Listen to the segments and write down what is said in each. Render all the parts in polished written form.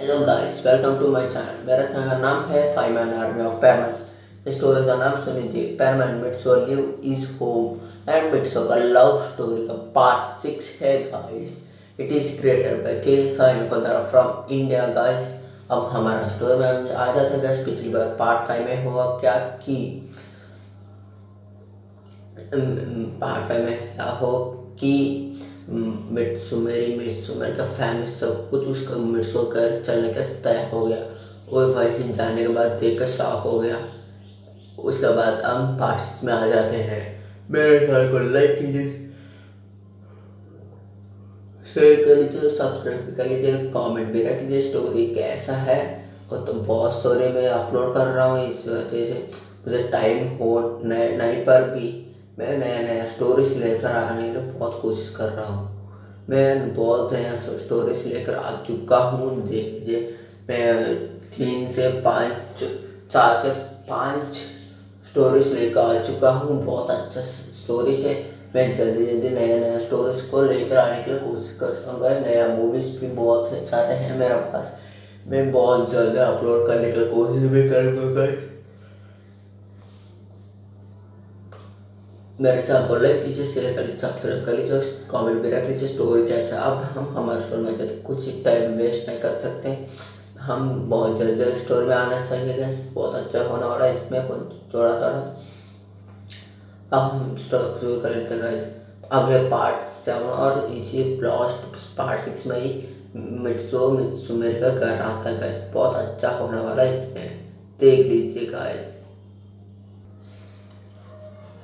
Hello guys, welcome to my channel. मेरा channel का नाम है फाइमैन आर्मी ऑफ पैरमैन। स्टोरी का नाम सुन लीजिए, पैरमैन मिट्सो लिव इज होम एंड मिट्सो का लव स्टोरी का पार्ट 6 है guys. It is created by K Sai निकोलर फ्रॉम इंडिया गाइस। अब हमारा स्टोरी में हम आ जाते हैं गाइस। पिछली बार पार्ट 5 में हुआ क्या कि पार्ट 5 में क्या हो कि मिट्सुमेरी का फैमिली सब कुछ उसका मिट्सो कर चलने का तय हो गया। वो वहीं जाने के बाद देख कर शॉक हो गया। उसके बाद हम पार्ट 6 में आ जाते हैं। मेरे चैनल को लाइक कीजिए, शेयर कर लीजिए, सब्सक्राइब भी कर लीजिए, कमेंट भी रख लीजिए स्टोरी कैसा है। और तो बहुत स्टोरी मैं अपलोड कर रहा हूँ, इस वजह से मुझे टाइम हो नहीं पर भी मैं नया नया स्टोरीज लेकर आने के लिए बहुत कोशिश कर रहा हूँ। मैं बहुत नया स्टोरीज लेकर आ चुका हूँ। देख लीजिए, मैं 4 से 5 स्टोरीज लेकर आ चुका हूँ। बहुत अच्छा स्टोरीज है। मैं जल्दी जल्दी नया नया स्टोरीज को लेकर आने के लिए कोशिश कर रहा हूँ। नया मूवीज भी बहुत सारे हैं मेरे पास। मैं बहुत जल्दी अपलोड करने की कोशिश भी करूँगा। मेरे चैनल को लाइक कीजिए, शेयर कर लीजिए, सब्सक्राइब कर लीजिए, कमेंट भी रख लीजिए स्टोरी कैसा है। अब हम हमारे स्टोरी में जाते, कुछ टाइम वेस्ट नहीं कर सकते। हम बहुत जल्दी स्टोरी में आना चाहिए गैस। बहुत अच्छा होने वाला है इसमें कुछ थोड़ा थोड़ा। अब हम स्टोरी शुरू कर लेते हैं गाइस। अगले पार्ट 7 और इसी लास्ट पार्ट 6 में ही मित्सुमेरी का घर आता है गाइस। बहुत अच्छा होने वाला है इसमें, देख लीजिए guys.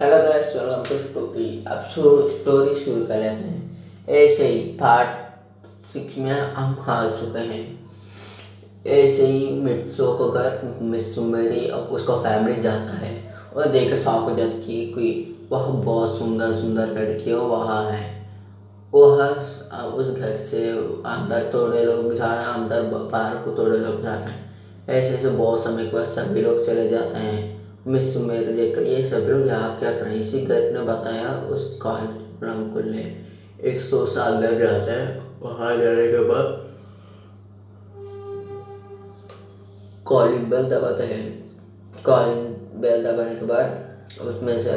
Hello guys, welcome to story. अब स्टोरी शुरू कर लेते हैं। ऐसे ही पार्ट 6 में हम आ चुके हैं। ऐसे ही मित्सो को घर मित्सुमेरी और उसका फैमिली जाता है और देख शॉक हो जाता कि कोई वह बहुत सुंदर सुंदर लड़कियाँ वहाँ हैं। वह उस घर से अंदर थोड़े लोग जा रहे हैं, अंदर बाहर को थोड़े लोग जा रहे हैं। ऐसे ऐसे बहुत समय के बाद सभी लोग चले जाते हैं। मिस मेरे देखकर ये सभी लोग यहाँ क्या कर रहे हैं। इसी घर ने बताया उस कांस्टेबल अंकुल ने। 100 साल अंदर जाते हैं। वहाँ जाने के बाद कॉलिंग बेल दबाते हैं। कॉलिंग बेल दबाने के बाद उसमें से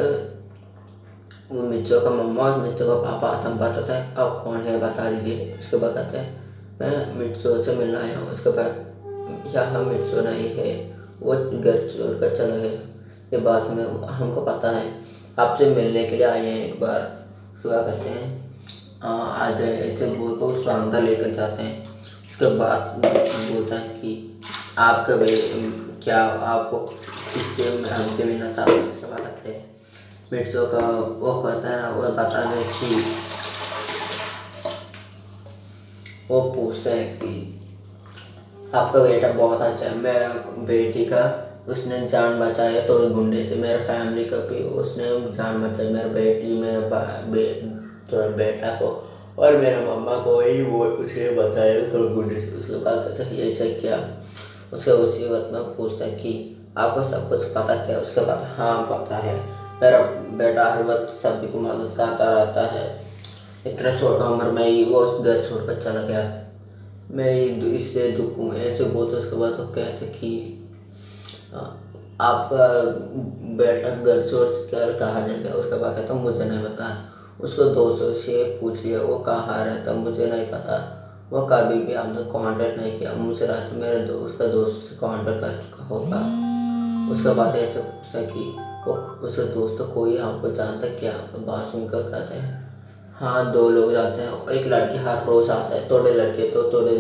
वो मिर्चों का मम्मा और मिर्चों का पापा आतम बताते हैं, अब कौन है बता दीजिए। उसके बाद कहते हैं मैं मिर्चों से मिलना आया हूँ। उसके बाद यहाँ मिर्चों नहीं है, वो घर छोड़ कर चला गया। ये बात सुनकर हमको पता है, आपसे मिलने के लिए आए हैं एक बार। उसके बाद कहते हैं आ जाए, ऐसे बोल कर उसको अंदर लेकर जाते हैं। उसके बाद बोलता है कि आपका क्या आपको किसके हमसे मिलना चाहते हैं। उसके बाद कहते हैं मिर्चों का वो कहता है ना, वो बता दे कि वो पूछता है कि आपका बेटा बहुत अच्छा है। मेरा बेटी का उसने जान बचाई है थोड़े गुंडे से। मेरे फैमिली का भी उसने जान बचाई। मेरा बेटी थोड़ा बेटा को और मेरा मम्मा को ही वो उसे बचाया थोड़े गुंडे से। उसके बाद कहता है ऐसा क्या। उसके उसी वक्त में पूछता है कि आपको सब कुछ पता क्या। उसके बाद हाँ पता है, मेरा बेटा हर वक्त सभी को मदद करता रहता है। इतना छोटा उम्र में ही वो घर छोड़कर चला गया। मैं इसलिए दुख हूँ, ऐसे बोलते। उसके बाद वो कहते कि आपका बेटा घर छोड़ कर कहाँ जा गया। उसके बाद कहता मुझे नहीं पता। उसको दोस्तों से पूछ लिया वो कहाँ रहता, मुझे नहीं पता। वो कभी भी हमने कांटेक्ट नहीं किया। मुझे रात मेरे उसका दोस्तों से कांटेक्ट कर चुका होगा। उसके बाद ऐसे पूछता कि वो उसके दोस्तों कोई हमको जानता क्या। बात सुनकर कहते हैं हाँ 2 लोग जाते हैं। एक लड़की हर रोज़ आता है, थोड़े लड़के तो थोड़े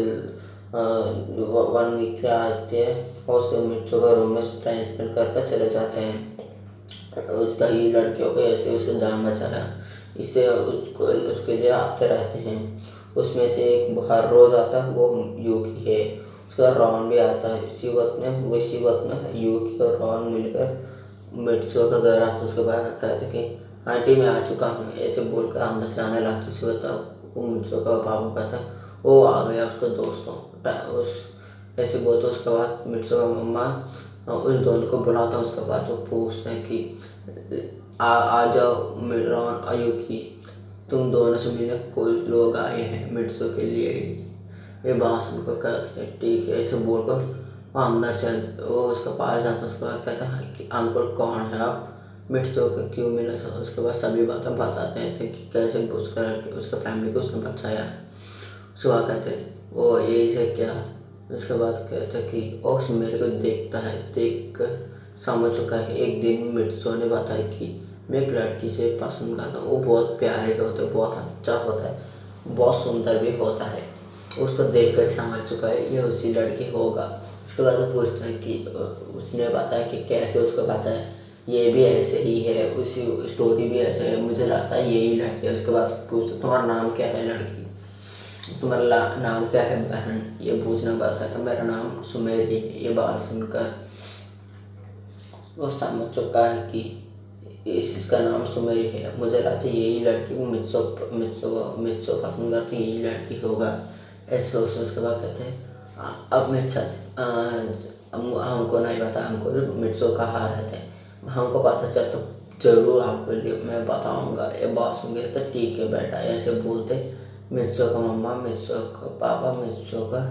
1 वीक के आते हैं और उसके मिर्चों का रूम में टाइम स्पेंड करके चले जाते हैं। उसका ही लड़कियों को ऐसे उसका जान बचाया, इससे उसको उसके लिए आते रहते हैं। उसमें से एक हर रोज़ आता है, वो यूकी है। उसका रॉन भी आता है। इसी वक्त में यूकी और रॉन मिलकर मिर्चों का घर आता। उसके बाद कहते कि आंटी मैं आ चुका हूँ, ऐसे बोलकर अंदर जाने लगती। उसी वक्त वो मिर्चों का पापा कहता है वो आ गया उसके दोस्तों उस ऐसे बोलते। उसके बाद मिर्चों का मम्मा उस दोनों को बुलाता है। उसके बाद वो पूछते हैं कि आ जाओ रॉन अयुकी, तुम दोनों से मिलने कोई लोग आए हैं मिर्चों के लिए। ये बात सुनकर कहते हैं ठीक है, ऐसे बोल कर वो अंदर चल, वो उसके पास जाता है। उसके बाद कहता है कि अंकुल कौन है आप, मिर्चों के क्यों मिले सब। उसके बाद सभी बातें बताते हैं कि कैसे उसका उसका फैमिली को उसने बचाया। उसके बाद कहते हैं वो यही से क्या। उसके बाद कहते हैं कि वो मेरे को देखता है, देख कर समझ चुका है। एक दिन मिर्चों ने बताया कि मैं एक लड़की से पसंद करता हूँ, वो बहुत प्यारे होते, बहुत अच्छा होता है, बहुत सुंदर भी होता है। उसको देख कर समझ चुका है ये उसी लड़की होगा। उसके बाद वो पूछता है कि उसने बताया कि कैसे उसको पता है, ये भी ऐसे ही है, उसी स्टोरी भी ऐसे है, मुझे लगता है यही लड़की है। उसके बाद पूछता तुम्हारा नाम क्या है लड़की, तुम्हारा नाम क्या है बहन, ये पूछना पड़ता है। तो मेरा नाम सुमेरी है। ये बात सुनकर वो समझ चुका है कि इसका नाम सुमेरी है, मुझे लगता है यही लड़की मित्सो पसंद करती, यही लड़की होगा। ऐसे सोचते उसके बाद कहते हैं अब मैं हमको नहीं पता हमको मिर्चो कहाँ रहते हैं, हमको पता चल तो जरूर आपको लिए मैं बताऊंगा। ये बात सुन के तो ठीक है बेटा, ऐसे बोलते मिर्चो का मम्मा, मिर्चो का पापा, मिर्चो का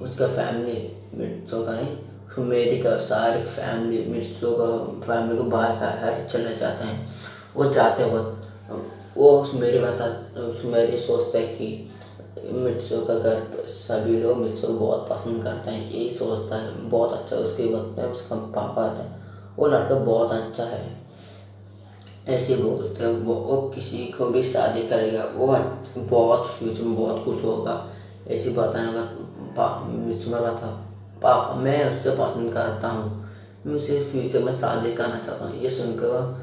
उसका फैमिली, मिर्चो का नहीं मेरी का सारी फैमिली, मिर्चों का फैमिली को बाहर का घर चले जाते हैं। वो जाते वक्त वो मेरी सोचता है कि मिर्चों का घर सभी लोग मिर्चों को बहुत पसंद करते हैं, यही सोचता है। बहुत अच्छा उसके वक्त में उसका पापा आता है, वो लड़का बहुत अच्छा है, ऐसे बोलते हैं। वो किसी को भी शादी करेगा, वो बहुत फ्यूचर में बहुत कुछ होगा, ऐसी बताने का मिर्चों में बता पापा मैं उससे पसंद करता हूँ, मैं उसे फ्यूचर में शादी करना चाहता हूँ। ये सुनकर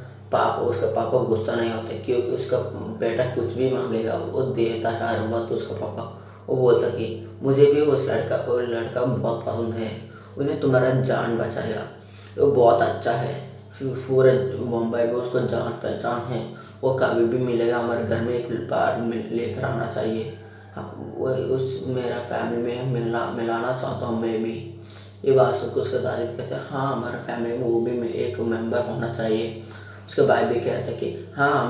उसका पापा गुस्सा नहीं होते, क्योंकि उसका बेटा कुछ भी मांगेगा वो देता है हर वक्त उसका पापा। वो बोलता कि मुझे भी वो लड़का बहुत पसंद है, उन्हें तुम्हारा जान बचाया, वो बहुत अच्छा है, पूरे मुंबई में उसको जान पहचान है, वो कभी भी मिलेगा हमारे घर में एक बार लेकर आना चाहिए। हाँ, वो उस मेरा फैमिली में मिलाना चाहता हूँ मैं भी। ये बात सुनकर उसके दादी भी कहते हैं हाँ हमारा फैमिली में वो भी एक मेंबर होना चाहिए। उसके भाई भी कहते हैं कि हाँ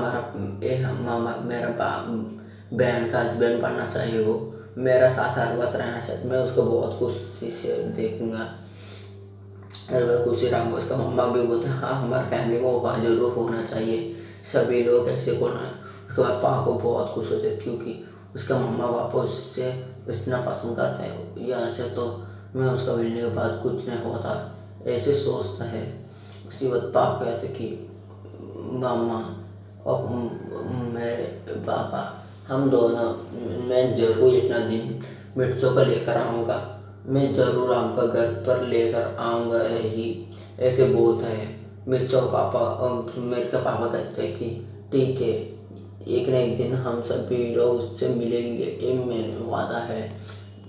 मेरा बहन का हस्बैंड बनना चाहिए, वो मेरा साथ हर वक्त रहना चाहिए, मैं उसको बहुत खुशी से देखूंगा, हर वक्त खुशी रहूँगा। उसका मम्मा भी बोलते हैं हाँ हमारे फैमिली में वो जरूर होना चाहिए, सभी लोग ऐसे होना है। उसके बाद पापा को बहुत खुश होते क्योंकि उसका मम्मा पापा उससे इतना पसंद करते हैं, या ऐसे तो मैं उसका मिलने के बाद कुछ नहीं होता, ऐसे सोचता है। उसी वक्त पापा कहते कि मामा और मेरे पापा हम दोनों, मैं जरूर एक ना दिन मिर्चों को लेकर आऊँगा, मैं जरूर आपका घर पर लेकर आऊँगा ही, ऐसे बोलता है। मिर्चों पापा और मेरे का पापा कहते हैं कि ठीक है, एक न एक दिन हम सभी लोग उससे मिलेंगे, ये मेरा वादा है,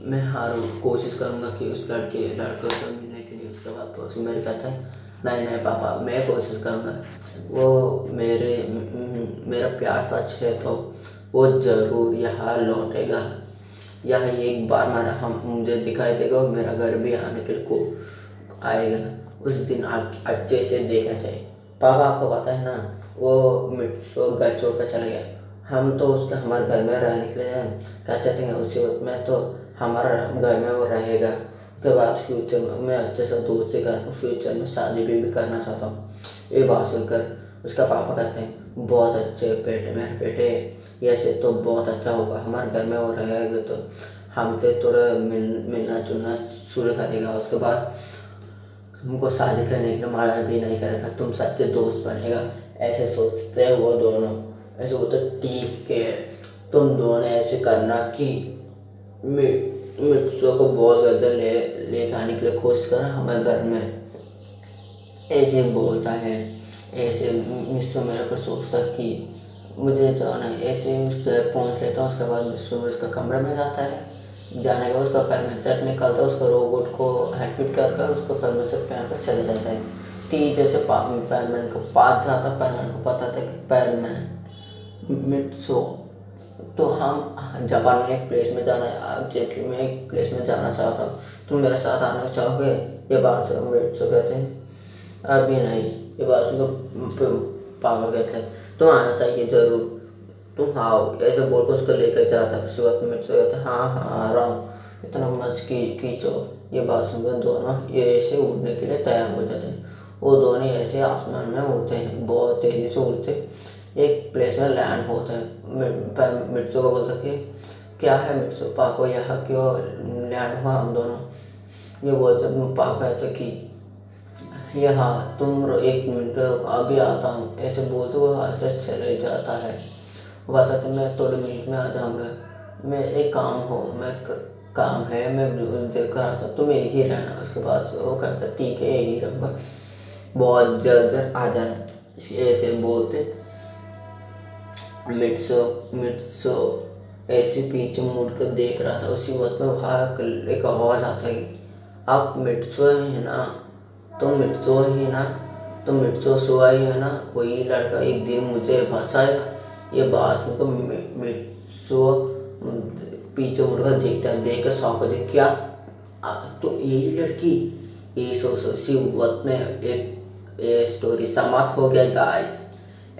मैं हर कोशिश करूँगा कि उस लड़के से मिलने के लिए। उसके बाद मेरे कहता है नहीं नहीं पापा मैं कोशिश करूँगा, वो मेरा प्यार सच है तो वो ज़रूर यहाँ लौटेगा, यह एक बार मुझे दिखाई देगा और मेरा घर भी आने के लिए आएगा, उस दिन अच्छे से देखना चाहिए। पापा आपको पता है ना वो मिर्चो घर छोड़ कर चला गया, हम तो हमारे घर में रहने के लिए कैसे थे, उसी वक्त में तो हमारा घर में वो रहेगा। उसके बाद फ्यूचर में मैं अच्छे से दोस्ती कर फ्यूचर में शादी भी करना चाहता हूँ। ये बात सुनकर उसका पापा कहते हैं बहुत अच्छे बेटे, मेरे बेटे ऐसे तो बहुत अच्छा होगा, हमारे घर में वो रहेगा तो हमसे थोड़ा मिलना जुलना शुरू करेगा, उसके बाद तुमको शादी करने के लिए मना भी नहीं करेगा, तुम सच्चे दोस्त बनेगा। ऐसे सोचते हैं वो दोनों, ऐसे बोलते ठीक है तुम दोनों ऐसे करना कि मिर्चों को बहुत ज़्यादा ले जाने के लिए कोशिश करना हमारे घर में, ऐसे बोलता है। ऐसे मिर्चो मेरे पर सोचता कि मुझे जाना है, ऐसे उस घर पहुँच लेता हूँ। उसके बाद मिर्चो उसका कमरे में जाता है, जाने के बाद उसका पैर में सेट निकालता है, उसको रोबोट को एडमिट कर उसको पैर में सेट पहन कर चले जाता है। तेजी से पैरमैन को पास जाता, पैरमैन को पता था कि पैरमैन मिर्चो तो हम जापान में एक प्लेस में जाना है, जेटली में एक प्लेस में जाना चाहता हूँ, तुम मेरे साथ आना चाहोगे। ये बात से मिर्चो कहते हैं अभी नहीं। ये बात सुनकर पापा कहते हैं तुम आना चाहिए ज़रूर, तुम आओ, ऐसे बोल कर उसको लेकर जाता है। उसके बाद मिर्च कहता है हाँ हाँ आ रहा हूँ, इतना मच खींचो। ये बात सुनकर दोनों ये ऐसे उड़ने के लिए तैयार हो जाते हैं। वो दोनों ऐसे आसमान में उड़ते हैं, बहुत तेज़ी से उड़ते एक प्लेस में लैंड होता है। पर मिर्चों को बोलता कि क्या है मिर्चों, पाको यहाँ क्यों लैंड हुआ हम दोनों। ये बोलते पाको कहता कि यहाँ तुम 1 मिनट अभी आता हूँ, ऐसे बोलते वो वहाँ से चले जाता है। वो बताते मैं थोड़े मिनट में आ जाऊँगा, मैं एक काम हो मैं काम है, मैं देख रहा था तुम यही रहना। उसके बाद वो कहता ठीक है यही रहूँगा, बहुत जल्द आ जाना। ऐसे बोलते मिट्सो मिट्सो ऐसे पीछे मुड़ कर देख रहा था। उसी वक्त में वहाँ एक आवाज़ आता है कि आप मिट्सो है ना, तुम मिट्सो ही ना, तुम मिट्सो सोआ ही है ना, वही लड़का एक दिन मुझे फंसाया। ये बात सुनकर मिट्सो पीछे मुड़कर देखता है, देख कर शौक होती क्या तो यही लड़की। ये उसी वक्त में एक ये स्टोरी समाप्त हो गया गाइस।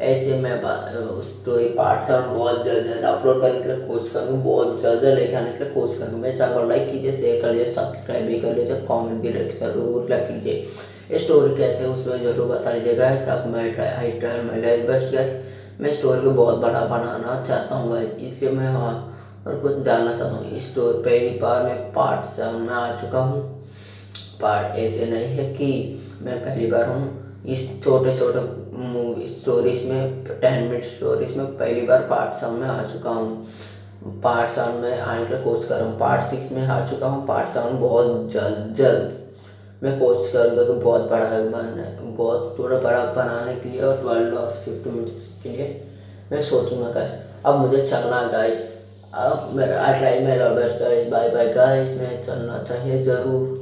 ऐसे मैं स्टोरी पार्ट 7 बहुत जल्द अपलोड करने के लिए कोशिश करूँगा, बहुत जल्द लेके आने के लिए कोशिश करूँगा। मेरे चैनल को लाइक कीजिए, शेयर कर लीजिए, सब्सक्राइब भी कर लीजिए, कमेंट भी जरूर रख लीजिए। ये स्टोरी कैसे है उसमें जरूर बता लीजिएगा। सब मैं try my life best guys. मैं स्टोरी को बहुत बड़ा बनाना चाहता हूँ गाइस, इसलिए मैं और कुछ जानना चाहता हूँ। इस स्टोरी पहली बार मैं पार्ट 7 में आ चुका हूँ। पार्ट ऐसे नहीं है कि मैं पहली बार हूँ इस छोटे छोटे मूवी स्टोरीज में, 10 मिनट स्टोरीज में पहली बार पार्ट 7 में आ चुका हूँ। पार्ट 7 में आने के लिए कोशिश कर रहा हूँ। पार्ट 6 में आ चुका हूँ, पार्ट 7 बहुत जल्द मैं कोशिश करूँगा कि बहुत बड़ा बहुत थोड़ा बड़ा बनाने के लिए, और 12 और 50 मिनट्स के लिए मैं सोचूंगा गाइस। अब मुझे चलना गाइस, अब मेरा ट्राई मेरा best guys, bye bye guys. मैं चलना चाहिए ज़रूर।